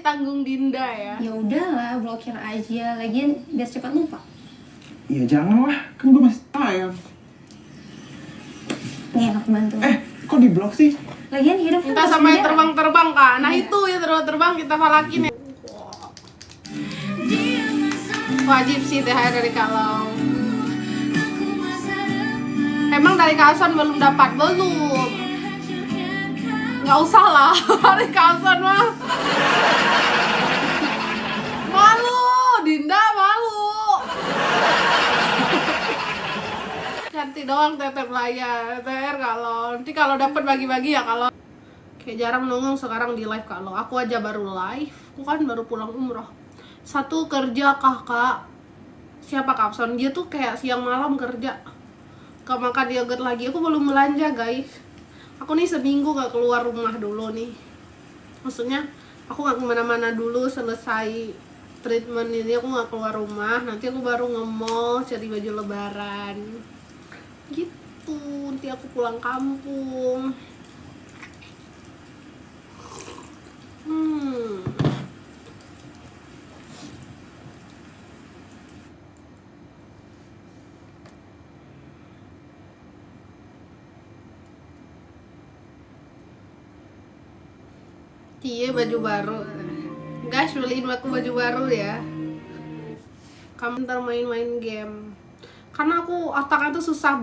tanggung Dinda ya. Ya udahlah, blokir aja. Lagian biar cepat lupa. Ya jangan lah, kan gue masih sayang. Nih enak bantu. Kok di blok sih? Lagian hidup kan Kita harus sampai beda. terbang-terbang kak. Nah Iya. itu ya terbang-terbang kita falakin ya. Wajib sih THR dari Kalong. Emang dari Kalson belum dapat? Belum. Nggak usah lah dari Kalson mah. Malu, Dinda malu. Ganti doang tetep layar THR kalau nanti kalau dapat bagi-bagi ya kalau kayak jarang nongol sekarang di live kalau aku aja baru live, aku kan baru pulang umroh. Satu kerja kakak siapa Kapson, dia tuh kayak siang malam kerja, gak makan yogurt lagi. Aku belum belanja guys, aku nih seminggu gak keluar rumah dulu nih, maksudnya aku gak kemana-mana dulu. Selesai treatment ini aku gak keluar rumah, nanti aku baru nge-mall cari baju lebaran gitu, nanti aku pulang kampung. Iya baju baru guys, beliin aku baju baru ya. Kamu ntar main-main game karena aku otaknya tuh susah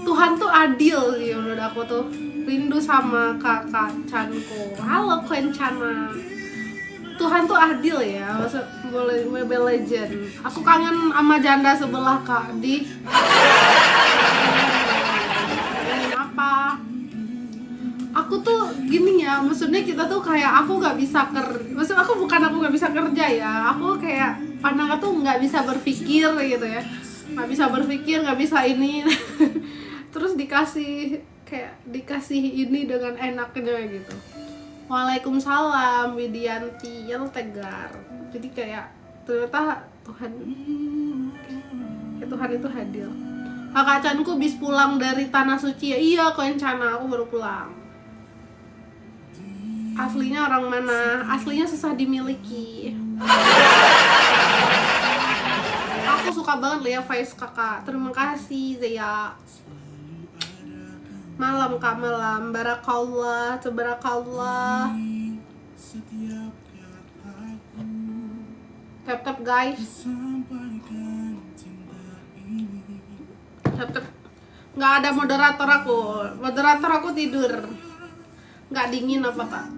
Tuhan tuh adil sih menurut aku tuh. Rindu sama kakak Chanko. Halo Kencana. Tuhan tuh adil ya, maksud Mobile Legend. Aku kangen sama janda sebelah kak di apa? Aku tuh gini ya, maksudnya kita tuh kayak aku nggak bisa maksud aku bukan aku nggak bisa kerja ya, aku kayak pandangan tuh nggak bisa berpikir gitu ya, nggak bisa berpikir, nggak bisa ini terus dikasih ini dengan enaknya gitu. Waalaikumsalam Widianti yang tegar. Jadi kayak ternyata Tuhan itu hadir. Kakak Chanku bis pulang dari tanah suci ya. Iya Kencana, aku baru pulang. Aslinya orang mana? Aslinya susah dimiliki. Aku suka banget lihat face kakak. Terima kasih Zaya. Malam kak, malam. Barakallah, tabarakallah. Tap-tap guys. Tap-tap. Nggak ada moderator aku. Moderator aku tidur. Nggak dingin apa kak?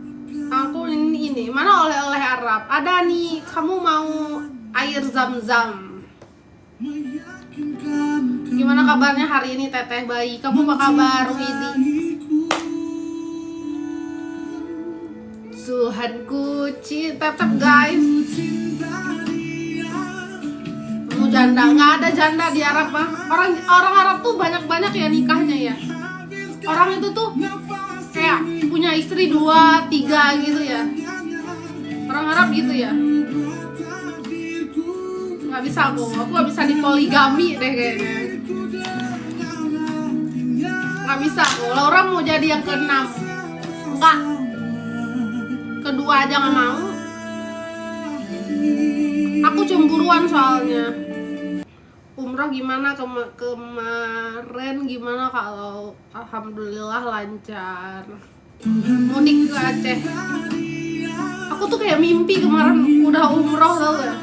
Aku ini mana oleh-oleh Arab ada nih, kamu mau air zam-zam. Gimana kabarnya hari ini teteh bayi, kamu apa kabar Widi? Tuhanku cinta guys. Mau janda, nggak ada janda di Arab mah. Orang Arab tuh banyak ya nikahnya ya. Orang itu tuh kayak punya istri 2, 3 gitu ya. Orang Arab gitu ya. Nggak bisa aku nggak bisa dipoligami deh kayaknya. Nggak bisa aku. Laura mau jadi yang ke-6. Enggak. Kedua aja nggak mau. Aku cemburuan soalnya. Umroh gimana kemarin gimana? Kalau alhamdulillah lancar. Mudik ke Aceh. Aku tuh kayak mimpi kemarin udah umroh tau gak?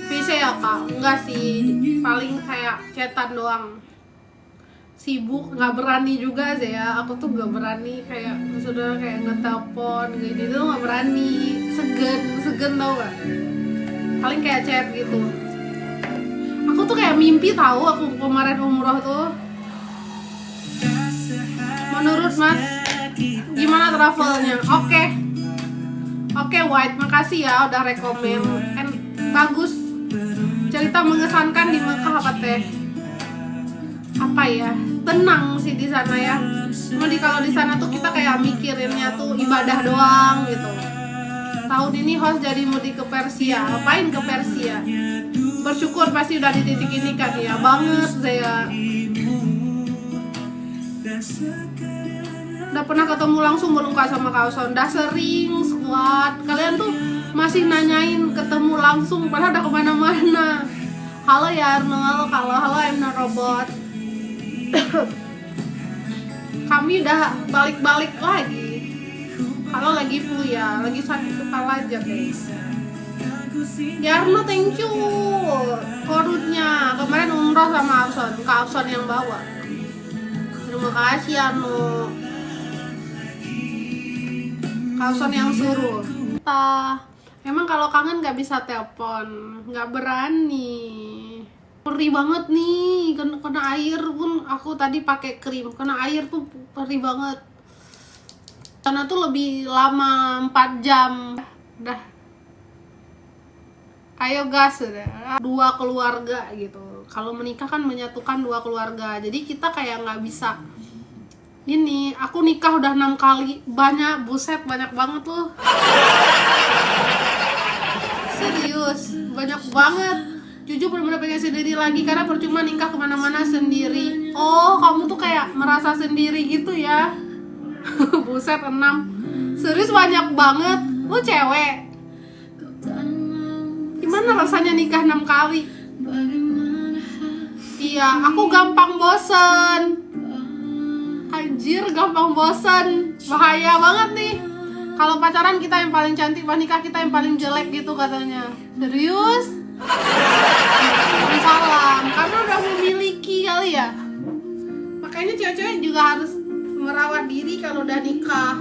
Visa ya kak? Enggak sih, paling kayak chatan doang. Sibuk, nggak berani juga sih ya. Aku tuh nggak berani kayak sudah kayak ngetelepon gini tuh nggak berani. Segen tau gak? Paling kayak chat gitu. Aku tuh kayak mimpi tahu aku kemarin umroh tuh. Menurut mas gimana travelnya? Oke White, makasih ya udah rekomen. Kan bagus. Cerita mengesankan di Mekah apa teh? Apa ya? Tenang sih di sana ya. Cuma kalau di sana tuh kita kayak mikirinnya tuh ibadah doang gitu. Tahun ini host jadi mudik ke Persia. Ngapain ke Persia? Bersyukur pasti udah di titik ini kan ya. Banget saya. Udah pernah ketemu langsung belum Kak sama Kak Son? Udah sering squad. Kalian tuh masih nanyain ketemu langsung padahal udah kemana-mana. Halo ya Arnold, halo I'm not robot. Kami udah balik-balik lagi. Kalau lagi flu ya, lagi sakit kepala aja guys. Ya Arno, thank you korutnya. Kemarin umroh sama Kak Afson yang bawa. Terima kasih Arno. Kak Afson yang suruh. Emang kalau kangen gak bisa telepon, gak berani. Perih banget nih, kena air pun aku tadi pakai krim, kena air tuh perih banget. Karena tuh lebih lama 4 jam. Udah. Ayo gas udah. 2 keluarga gitu. Kalau menikah kan menyatukan 2 keluarga. Jadi kita kayak nggak bisa. Ini aku nikah udah 6 kali, banyak, buset banyak banget loh. Serius, banyak banget. Jujur bener-bener pengen sendiri lagi karena percuma nikah kemana-mana sendiri. Oh, kamu tuh kayak merasa sendiri gitu ya. Buset 6. Serius banyak banget. Lu cewek. Gimana rasanya nikah 6 kali? Iya, aku gampang bosen. Anjir, gampang bosen. Bahaya banget nih. Kalau pacaran kita yang paling cantik, pas nikah kita yang paling jelek gitu katanya. Serius? Salam, karena udah memiliki kali ya. Makanya cewek-cewek juga harus merawat diri kalau udah nikah.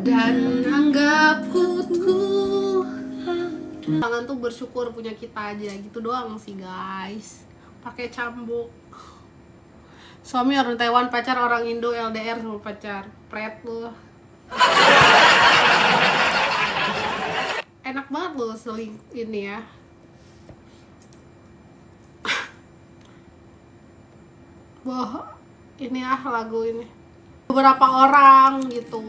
Dan anggapku tangan tuh bersyukur punya kita aja gitu doang sih guys. Pakai cambuk. Suami orang Taiwan, pacar orang Indo, LDR sama pacar. Pret lu. Enak banget loh seling ini ya. Wah, ini lagu ini. Beberapa orang gitu.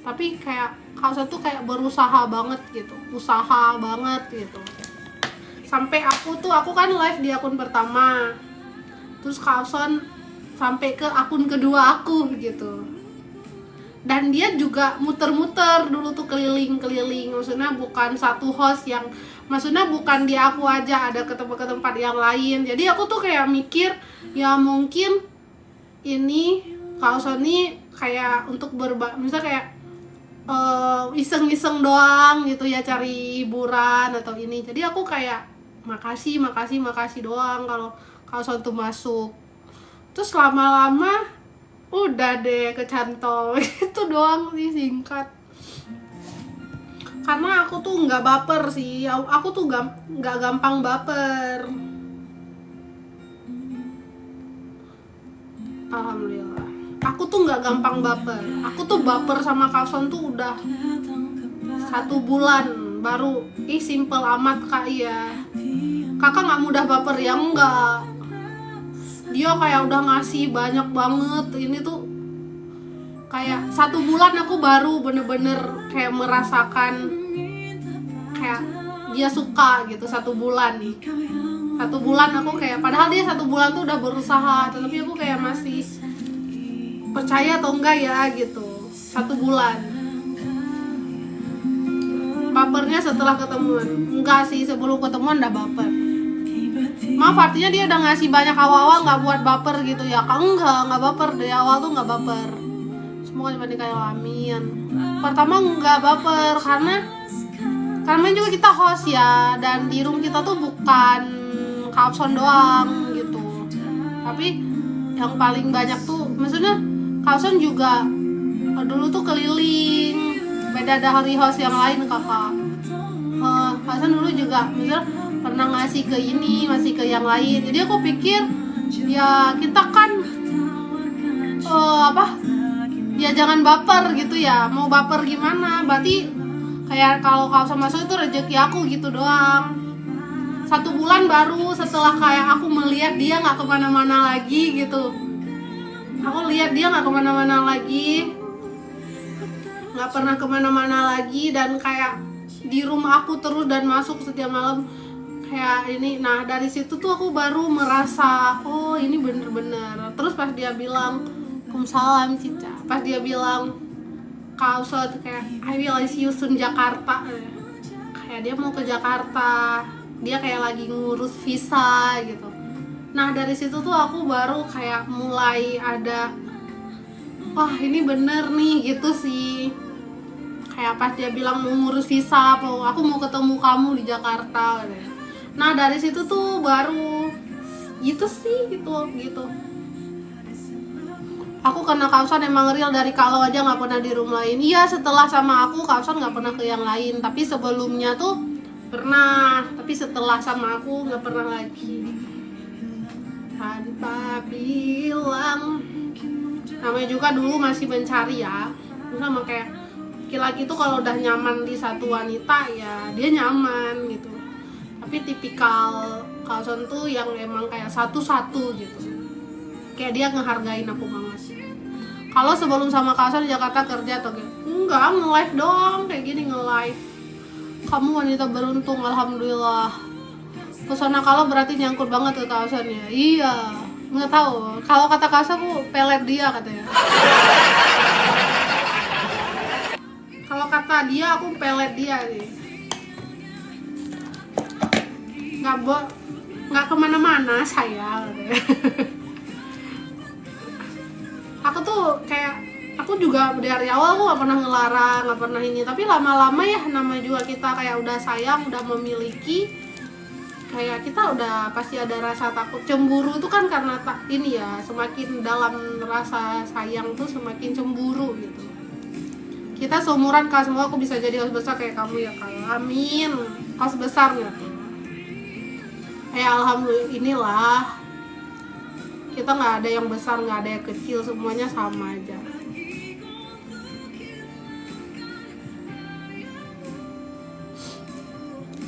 Tapi kayak Kak tuh kayak berusaha banget gitu. Usaha banget gitu. Sampai aku kan live di akun pertama. Terus Kak Son sampai ke akun kedua aku gitu. Dan dia juga muter-muter dulu tuh keliling-keliling. Maksudnya bukan satu host yang, maksudnya bukan di aku aja, ada ke tempat yang lain. Jadi aku tuh kayak mikir ya mungkin ini Kak Sony kayak untuk misalnya kayak iseng-iseng doang gitu ya, cari hiburan atau ini. Jadi aku kayak makasih doang kalau Kak Sony tuh masuk. Terus lama-lama udah deh kecantol. Itu doang sih, singkat. Karena aku tuh nggak baper sih, aku tuh nggak gampang baper. Alhamdulillah, aku tuh nggak gampang baper. Aku tuh baper sama Kak Son tuh udah 1 bulan baru. Simple amat Kak ya. Kakak nggak mudah baper ya? Enggak. Dia kayak udah ngasih banyak banget. Ini tuh kayak 1 bulan aku baru bener-bener kayak merasakan kayak dia suka gitu. 1 bulan 1 bulan aku kayak, padahal dia 1 bulan tuh udah berusaha, tapi aku kayak masih percaya atau enggak ya gitu. 1 bulan bapernya setelah ketemuan. Enggak sih, sebelum ketemuan udah baper. Maaf, artinya dia udah ngasih banyak awal-awal nggak buat baper gitu ya? Enggak baper dari awal tuh nggak baper. Semoga dibandingkan amin. Pertama nggak baper karena juga kita host ya, dan di room kita tuh bukan Kapson doang gitu. Tapi yang paling banyak tuh, maksudnya Kapson juga dulu tuh keliling. Beda dari host yang lain kakak. Kapson dulu juga misalnya pernah ngasih ke ini, ngasih ke yang lain. Jadi aku pikir ya kita kan ya jangan baper gitu ya. Mau baper gimana? Berarti kayak kalau sama masuk itu rezeki aku gitu doang. 1 bulan baru setelah kayak aku melihat dia nggak kemana-mana lagi gitu. Aku lihat dia nggak kemana-mana lagi, nggak pernah kemana-mana lagi, dan kayak di rumah aku terus dan masuk setiap malam. kayak ini. Nah dari situ tuh aku baru merasa oh ini bener-bener. Terus pas dia bilang Waalaikumsalam Cica, pas dia bilang Kak Ausol kayak I will see you soon Jakarta, kayak dia mau ke Jakarta, dia kayak lagi ngurus visa gitu. Nah dari situ tuh aku baru kayak mulai ada wah ini bener nih gitu sih. Kayak pas dia bilang mau ngurus visa, aku mau ketemu kamu di Jakarta gitu. Nah dari situ tuh baru gitu sih gitu. Aku kena Kausan emang real dari kalau aja nggak pernah di room lain. Iya setelah sama aku Kausan nggak pernah ke yang lain. Tapi sebelumnya tuh pernah. Tapi setelah sama aku nggak pernah lagi. Tanpa bilang. Namanya juga dulu masih mencari ya. Sama kayak laki-laki tuh kalau udah nyaman di satu wanita ya dia nyaman gitu. Tapi tipikal Kausan tuh yang emang kayak satu-satu gitu. Kayak dia ngehargain aku banget. Kalau sebelum sama Kausan di Jakarta kerja atau kayak enggak, nge-live doang kayak gini nge-live. Kamu wanita beruntung, alhamdulillah. Pesona kalau berarti nyangkut banget ke Kausan ya. Iya, nggak tahu. Kalau kata Kausan aku pelet dia katanya. Kalau kata dia aku pelet dia nih. Nggak kemana-mana saya. Aku tuh kayak aku juga dari awal aku nggak pernah ngelarang, nggak pernah ini, tapi lama-lama ya namanya juga kita kayak udah sayang, udah memiliki, kayak kita udah pasti ada rasa takut. Cemburu itu kan karena ini ya, semakin dalam rasa sayang tuh semakin cemburu gitu. Kita seumuran Kak, semoga aku bisa jadi host besar kayak kamu ya Kak, amin. Host besar nggak tuh alhamdulillah. Inilah kita nggak ada yang besar, nggak ada yang kecil, semuanya sama aja.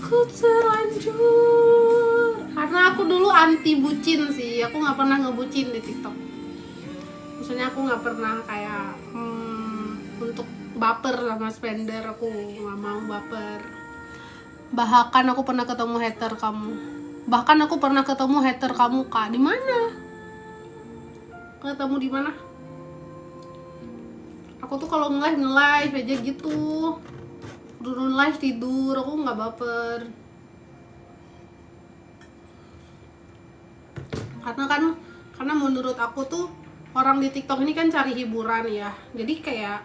Ku terlanjur karena aku dulu anti bucin sih, aku nggak pernah ngebucin di TikTok. Maksudnya aku nggak pernah kayak untuk baper sama spender, aku nggak mau baper. Bahkan aku pernah ketemu hater kamu Kak, di mana? Ketemu di mana? Aku tuh kalau nge-live aja gitu. Turun live tidur, aku nggak baper. Karena menurut aku tuh orang di TikTok ini kan cari hiburan ya. Jadi kayak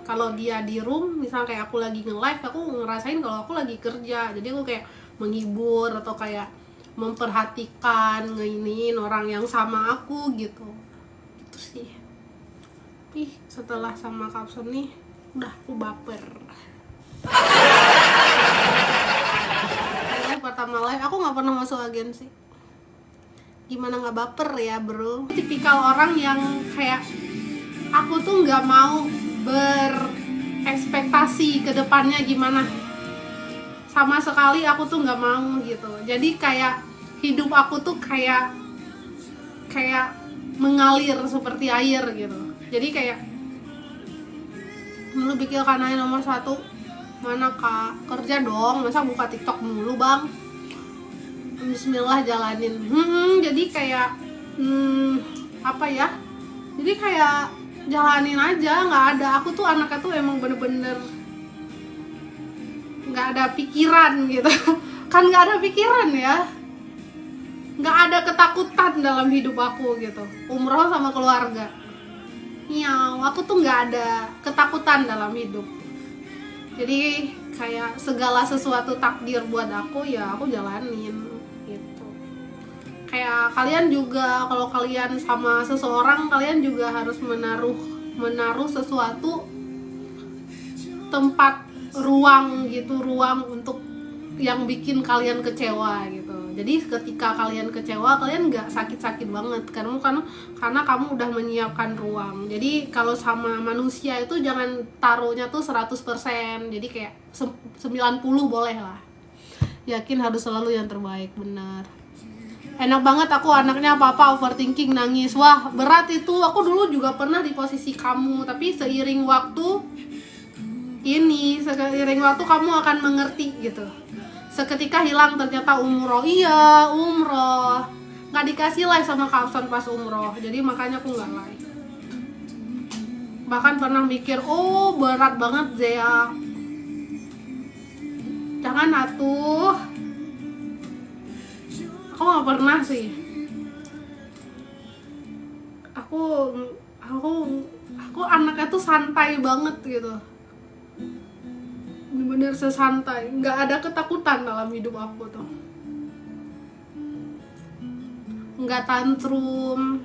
kalau dia di room, misalnya kayak aku lagi nge-live, aku ngerasain kalau aku lagi kerja. Jadi aku kayak menghibur atau kayak memperhatikan, ngeiniin orang yang sama aku gitu. Sih. Ih, setelah sama Kausan nih udah aku baper. Pertama live aku nggak pernah masuk agensi. Gimana nggak baper ya bro? Tipikal orang yang kayak aku tuh nggak mau berekspektasi ke depannya gimana. Sama sekali aku tuh nggak mau gitu. Jadi kayak hidup aku tuh kayak mengalir seperti air gitu. Jadi kayak dulu bikin kanal nomor 1 mana Kak, kerja dong, masa buka TikTok mulu bang. Bismillah jalanin. Jadi kayak apa ya, jadi kayak jalanin aja, nggak ada. Aku tuh anaknya tuh emang bener-bener nggak ada pikiran gitu. Kan nggak ada pikiran ya, nggak ada ketakutan dalam hidup aku gitu. Umroh sama keluarga, iya, aku tuh nggak ada ketakutan dalam hidup. Jadi kayak segala sesuatu takdir buat aku ya aku jalanin gitu. Kayak kalian juga, kalau kalian sama seseorang, kalian juga harus menaruh sesuatu tempat, ruang gitu, ruang untuk yang bikin kalian kecewa gitu. Jadi ketika kalian kecewa, kalian nggak sakit-sakit banget karena kamu udah menyiapkan ruang. Jadi kalau sama manusia itu jangan taruhnya tuh 100%. Jadi kayak 90 boleh lah. Yakin harus selalu yang terbaik, benar. Enak banget aku anaknya apa-apa overthinking, nangis. Wah, berat itu. Aku dulu juga pernah di posisi kamu, tapi seiring waktu kamu akan mengerti gitu. seketika hilang, ternyata umroh. Iya, umroh. Nggak dikasih live sama Kak Afsan pas umroh, jadi makanya aku nggak live. Bahkan pernah mikir, oh berat banget Zea, jangan atuh. Aku nggak pernah sih. Aku anaknya tuh santai banget gitu, bener-bener sesantai, nggak ada ketakutan dalam hidup aku tuh, nggak tantrum,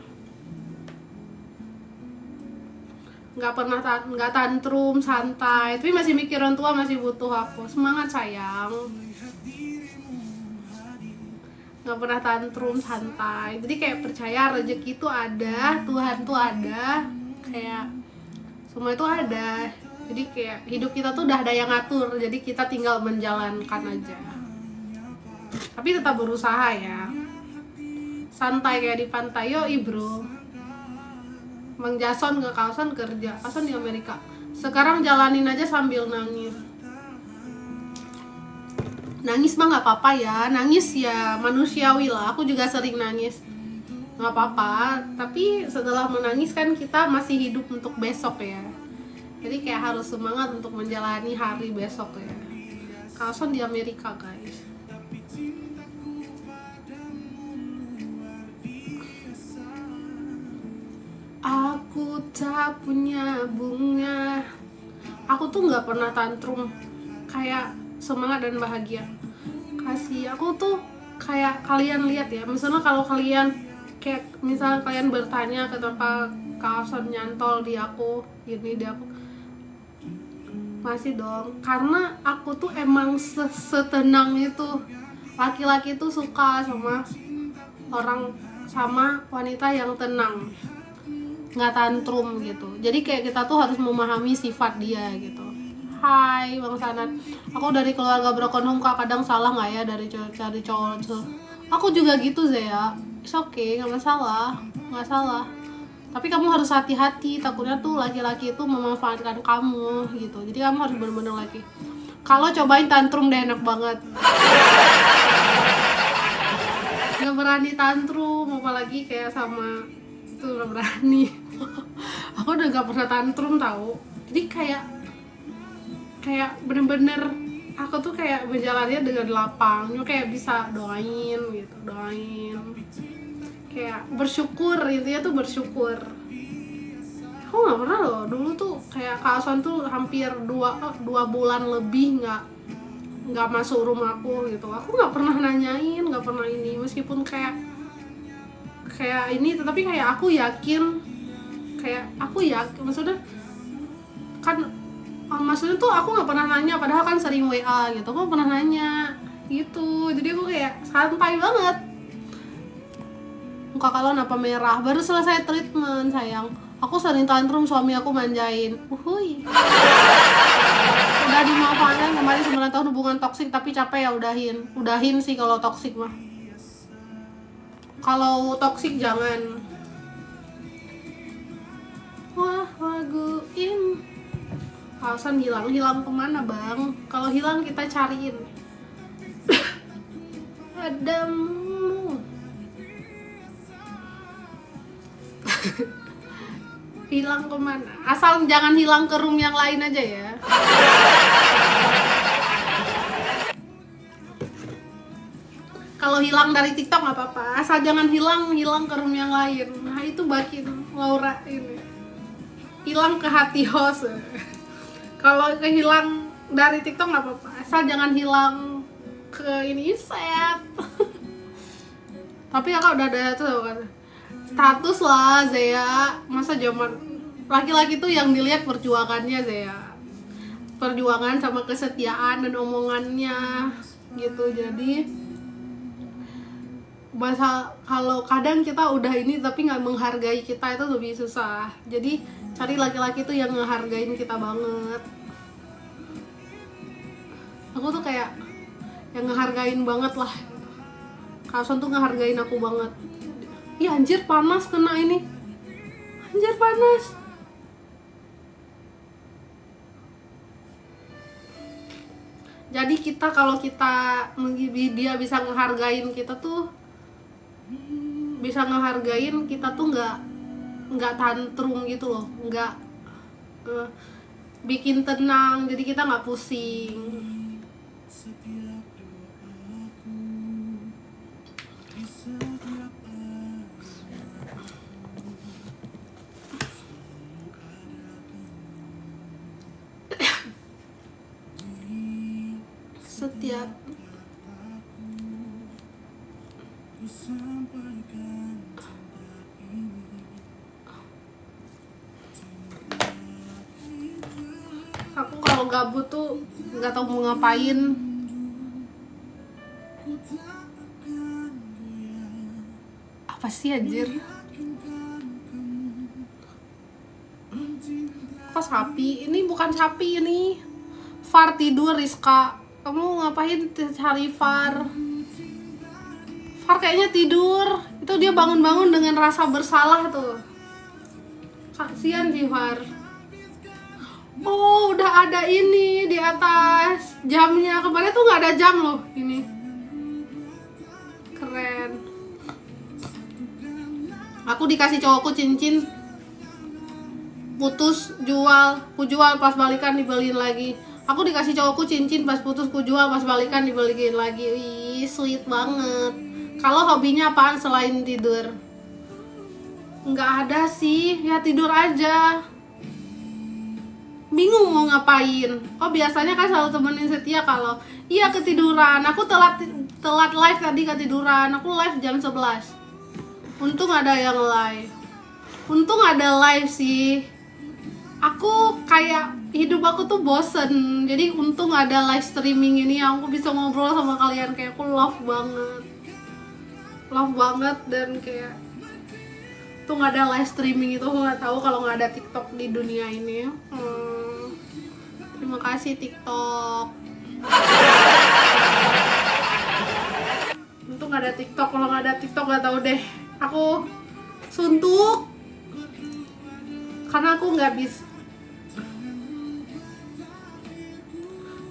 nggak tantrum, santai. Tapi masih mikir orang tua, masih butuh aku. Semangat sayang. Nggak pernah tantrum, santai. Jadi kayak percaya rezeki itu ada, Tuhan tuh ada, kayak semua itu ada. Jadi kayak hidup kita tuh udah ada yang ngatur, jadi kita tinggal menjalankan aja. Tapi tetap berusaha ya, santai kayak di pantai. Yoi bro, Mang Jason ke Kawasan kerja, Kawasan di Amerika. Sekarang jalanin aja sambil nangis. Nangis mah nggak apa-apa ya, nangis ya manusiawi lah. Aku juga sering nangis, nggak apa-apa. Tapi setelah menangis kan kita masih hidup untuk besok ya. Jadi kayak harus semangat untuk menjalani hari besok ya. Kawasan di Amerika guys. Aku tak punya bunga. Aku tuh nggak pernah tantrum, kayak semangat dan bahagia. Kasih aku tuh kayak kalian lihat ya, misalnya kalau kalian kayak misalnya kalian bertanya kenapa Kawasan nyantol di aku, gini di aku, masih dong, karena aku tuh emang setenang itu. Laki-laki tuh suka sama orang, sama wanita yang tenang, nggak tantrum gitu. Jadi kayak kita tuh harus memahami sifat dia gitu. Hai Bang Sanat, aku dari keluarga broken home Kak, kadang salah nggak ya dari cari cowok tuh? Aku juga gitu Zea, it's okay, nggak masalah, nggak salah. Tapi kamu harus hati-hati, takutnya tuh laki-laki itu memanfaatkan kamu gitu. Jadi kamu harus bener-bener laki. Kalau cobain tantrum deh, enak banget. Gak berani tantrum, apalagi kayak sama itu gak berani. Aku udah gak pernah tantrum tau. Jadi kayak bener-bener aku tuh kayak berjalannya dengan lapang, kayak bisa doain gitu, doain, kayak bersyukur, intinya tuh bersyukur. Aku nggak pernah loh dulu tuh kayak Kawasan tuh hampir 2 bulan lebih nggak masuk rumahku gitu. Aku nggak pernah nanyain, nggak pernah ini, meskipun kayak ini, tetapi kayak aku yakin maksudnya kan, maksudnya tuh aku nggak pernah nanya, padahal kan sering WA gitu, aku nggak pernah nanya gitu. Jadi aku kayak santai banget. Muka kalian apa merah? Baru selesai treatment sayang. Aku sering tantrum, suami aku manjain. Uhuy. Udah dimanfaatkan kembali 9 tahun hubungan toksik, tapi capek ya udahin sih kalau toksik mah. Kalau toksik jangan. Wah, laguin. Kawasan hilang kemana bang? Kalau hilang kita cariin. Adamu. Hilang kemana? Asal jangan hilang ke room yang lain aja ya. Kalau hilang dari TikTok nggak apa-apa, asal jangan hilang ke room yang lain. Nah itu bakin Laura ini. Hilang ke hati host. Kalau kehilang dari TikTok nggak apa-apa, asal jangan hilang ke ini set. Tapi kakak udah ada tuh kan status lah Zea. Masa zaman laki-laki tuh yang dilihat perjuangannya Zea, perjuangan sama kesetiaan dan omongannya gitu. Jadi masa kalau kadang kita udah ini tapi nggak menghargai kita, itu lebih susah. Jadi cari laki-laki tuh yang ngehargain kita banget. Aku tuh kayak yang ngehargain banget lah. Kawasan tuh ngehargain aku banget. Ih anjir panas kena ini. Anjir panas. Jadi kalau kita dia bisa ngehargain kita tuh, bisa ngehargain kita tuh nggak tantrum gitu loh, nggak bikin tenang, jadi kita nggak pusing. Setiap aku kalau gabut tuh nggak tahu mau ngapain, apa sih anjir, kok sapi? Ini bukan sapi, ini Far tidur. Rizka, kamu ngapain cari Far? Far kayaknya tidur. Itu dia bangun-bangun dengan rasa bersalah tuh. Kasian sih Far. Oh, udah ada ini di atas jamnya. Kemarin tuh nggak ada jam loh ini. Keren. Aku dikasih cowokku cincin, putus jual, ku jual pas balikan dibeliin lagi. Aku dikasih cowokku cincin, pas putus ku jual, pas balikan dibeliin lagi. Ih, sweet banget. Kalau hobinya apaan selain tidur? Nggak ada sih, ya tidur aja. Bingung mau ngapain. Oh, biasanya kan selalu temenin Setia kalau iya ketiduran. Aku telat live tadi ketiduran. Aku live jam 11. Untung ada yang live. Untung ada live sih. Aku kayak hidup aku tuh bosen. Jadi untung ada live streaming ini, aku bisa ngobrol sama kalian. Kayak aku love banget. Love banget. Dan kayak tuh nggak ada live streaming itu, aku nggak tahu kalau nggak ada TikTok di dunia ini. Terima kasih TikTok. Untung nggak ada TikTok. Kalau nggak ada TikTok nggak tahu deh. Aku suntuk karena aku nggak bisa.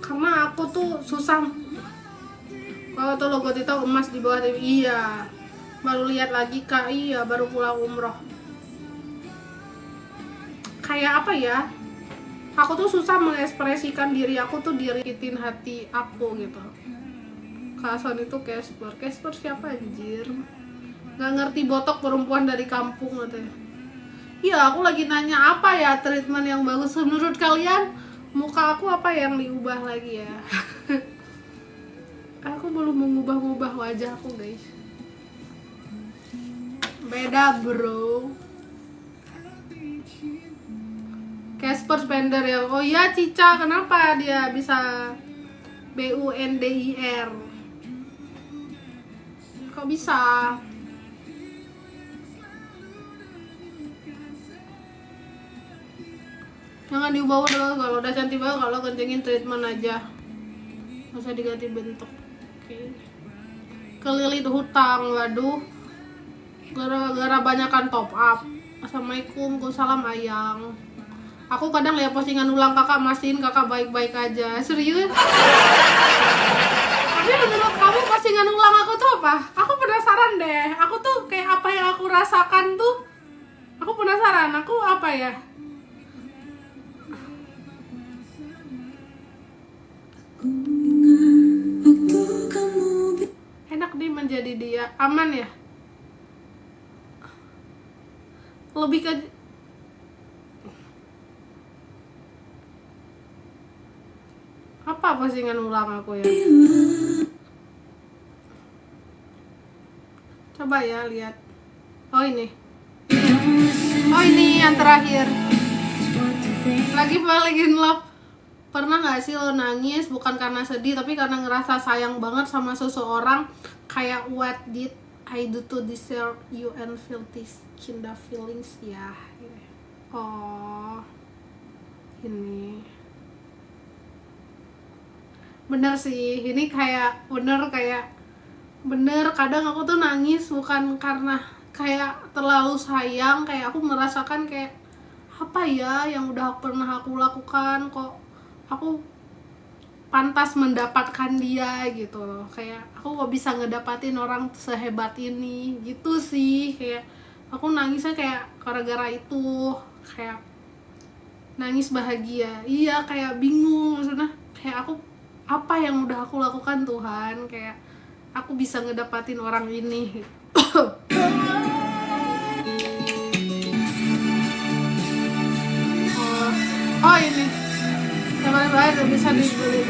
Karena aku tuh susah. Kalau tuh logo TikTok emas di bawah TV. Iya. Baru lihat lagi Kak. Iya, baru pulang umroh. Kayak apa ya? Aku tuh susah mengekspresikan diri aku tuh dirikitin hati aku gitu. Kak Son itu Casper siapa anjir? Nggak ngerti, botok perempuan dari kampung katanya. Iya, aku lagi nanya apa ya treatment yang bagus menurut kalian? Muka aku apa yang diubah lagi ya? Aku belum mengubah wajahku guys. Beda bro. Casper Spender ya. Oh iya, Cica, kenapa dia bisa BUNDIR? Kok bisa? Jangan dibawa dulu, kalau udah cantik banget, kalau kencengin treatment aja. Masa diganti bentuk. Oke. Kelilit hutang, waduh. Gara-gara banyakan top up. Assalamualaikum, salam ayang. Aku kadang lihat postingan ulang kakak, mastiin kakak baik-baik aja. Serius? Tapi menurut kamu postingan ulang aku tuh apa? Aku penasaran deh. Aku tuh kayak apa yang aku rasakan tuh. Aku penasaran. Aku apa ya? Enak nih menjadi dia. Aman ya? Lebih ke apa postingan ulang aku ya? Coba ya lihat. Oh ini. Oh ini yang terakhir. Lagi balikin love. Pernah gak sih lo nangis bukan karena sedih tapi karena ngerasa sayang banget sama seseorang? Kayak what did I do to deserve you and feel this kind of feelings ya? Oh ini bener sih, ini kayak bener kadang aku tuh nangis bukan karena kayak terlalu sayang, kayak aku merasakan kayak apa ya yang udah pernah aku lakukan, kok aku pantas mendapatkan dia gitu loh. Kayak aku kok bisa ngedapatin orang sehebat ini gitu sih. Kayak aku nangisnya kayak gara-gara itu, kayak nangis bahagia. Iya, kayak bingung maksudnya, kayak aku apa yang udah aku lakukan Tuhan, kayak aku bisa ngedapatin orang ini. Oh ini teman-teman udah bisa dibeli.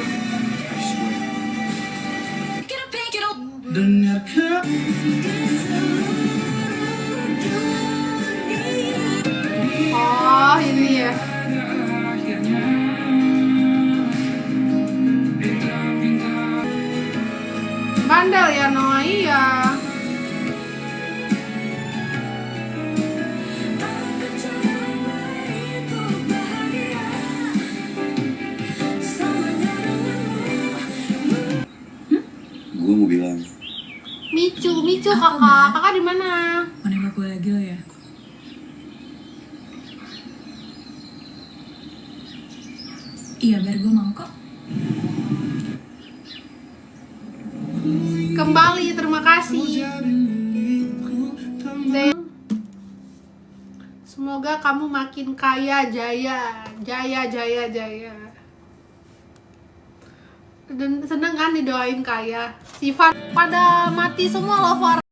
Dengarkan. Oh ini ya. Bandel ya Noah, iya. Gue mau bilang, Micu Apa, kakak di mana? Mau nembak gue lagi lo ya? Iya, biar gue mau kok. Kembali, terima kasih. Dan semoga kamu makin kaya, jaya. Dan seneng kan didoain kaya. Sifat pada mati semua loh,